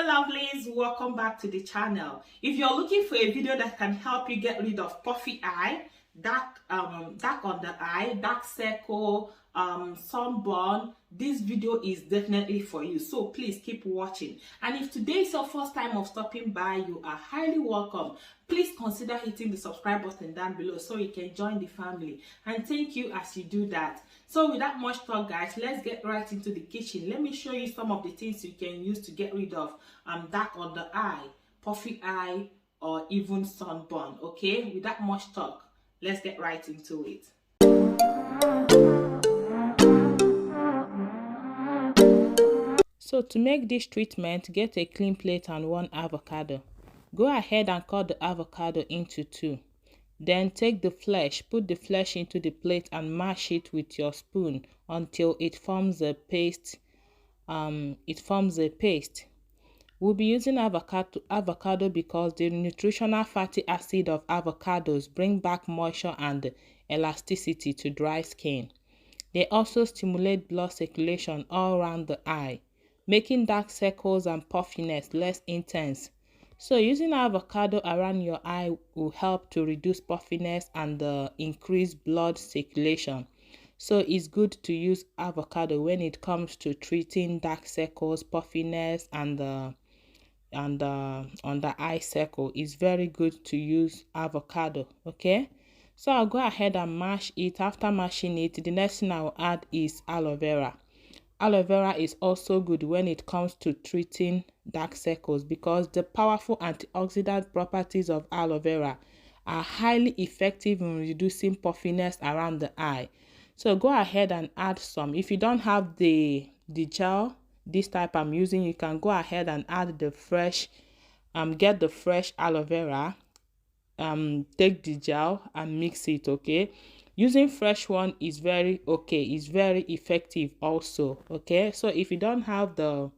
Lovelies, welcome back to the channel. If you're looking for a video that can help you get rid of puffy eye, dark under eye, dark circle, sunburn, this video is definitely for you, so please keep watching. And if today is your first time of stopping by, you are highly welcome. Please consider hitting the subscribe button down below so you can join the family, and thank you as you do that. So without much talk, guys, let's get right into the kitchen. Let me show you some of the things you can use to get rid of dark under eye, puffy eye, or even sunburn. Okay, without much talk, let's get right into it. So to make this treatment, get a clean plate and 1 avocado. Go ahead and cut the avocado into 2. Then take the flesh, put the flesh into the plate and mash it with your spoon until it forms a paste. We'll be using avocado because the nutritional fatty acid of avocados bring back moisture and elasticity to dry skin. They also stimulate blood circulation all around the eye, making dark circles and puffiness less intense. So using avocado around your eye will help to reduce puffiness and increase blood circulation. So it's good to use avocado when it comes to treating dark circles, puffiness, and on the eye circle. It's very good to use avocado. Okay, so I'll go ahead and mash it. After mashing it, the next thing I'll add is aloe vera. Aloe vera is also good when it comes to treating dark circles because the powerful antioxidant properties of aloe vera are highly effective in reducing puffiness around the eye. So go ahead and add some. If you don't have the gel, this type I'm using, you can go ahead and add the fresh, get the fresh aloe vera, take the gel and mix it. Okay, using fresh one is very okay, it's very effective also. Okay, so if you don't have the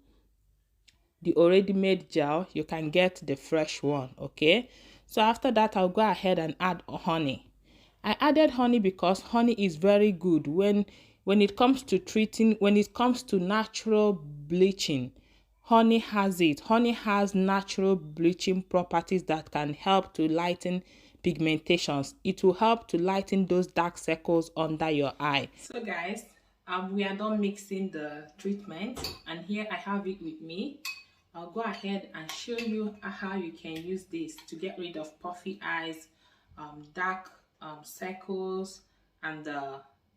already made gel, you can get the fresh one. Okay, so after that I'll go ahead and add honey. I added honey because honey is very good when it comes to treating, when it comes to natural bleaching. Honey has it. Honey has natural bleaching properties that can help to lighten pigmentations. It will help to lighten those dark circles under your eye. So guys, we are done mixing the treatment, and here I have it with me. I'll go ahead and show you how you can use this to get rid of puffy eyes, dark circles, and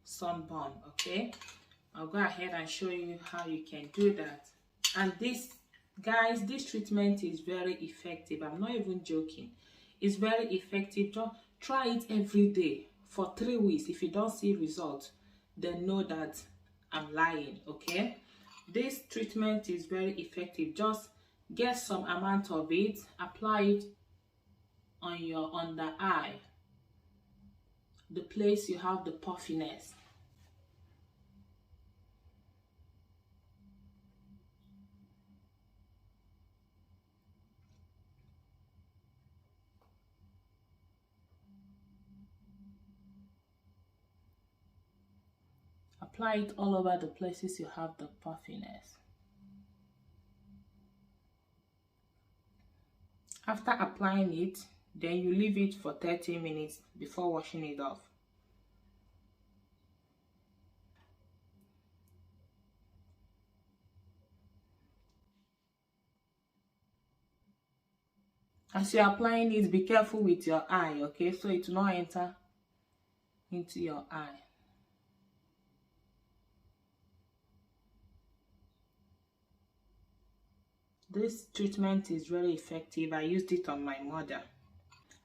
sunburn. Okay, I'll go ahead and show you how you can do that. And this, guys, this treatment is very effective. I'm not even joking. It's very effective. Just try it every day for 3 weeks. If you don't see results, then know that I'm lying. Okay, this treatment is very effective. Just get some amount of it, apply it on your under eye, the place you have the puffiness. Apply it all over the places you have the puffiness. After applying it, then you leave it for 30 minutes before washing it off. As you're applying it, be careful with your eye, okay, so it will not enter into your eye. This treatment is very effective. I used it on my mother.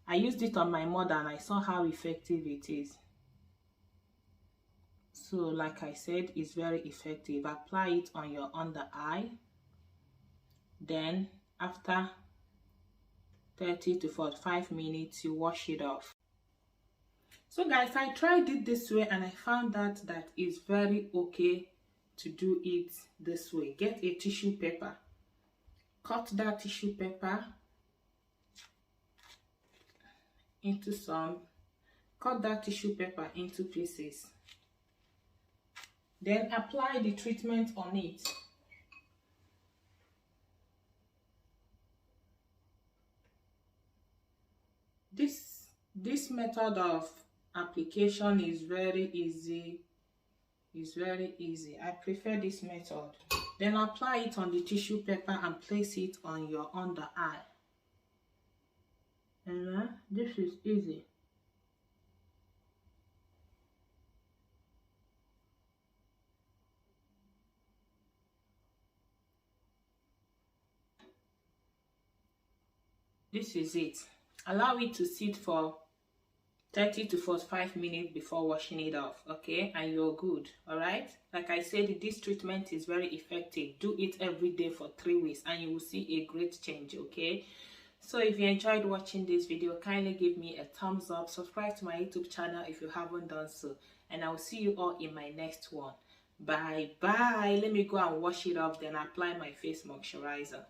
And I saw how effective it is. So like I said, it's very effective. Apply it on your under eye. Then after 30 to 45 minutes, you wash it off. So guys, I tried it this way and I found that is very okay to do it this way. Get a tissue paper. Cut that tissue paper into pieces. Then apply the treatment on it. This method of application is very easy. It's very easy. I prefer this method. Then apply it on the tissue paper and place it on your under eye. And this is easy. This is it. Allow it to sit for 30 to 45 minutes before washing it off, okay? And you're good, all right? Like I said, this treatment is very effective. Do it every day for 3 weeks and you will see a great change, okay? So if you enjoyed watching this video, kindly give me a thumbs up, subscribe to my YouTube channel if you haven't done so, and I'll see you all in my next one. Bye bye. Let me go and wash it off, then apply my face moisturizer.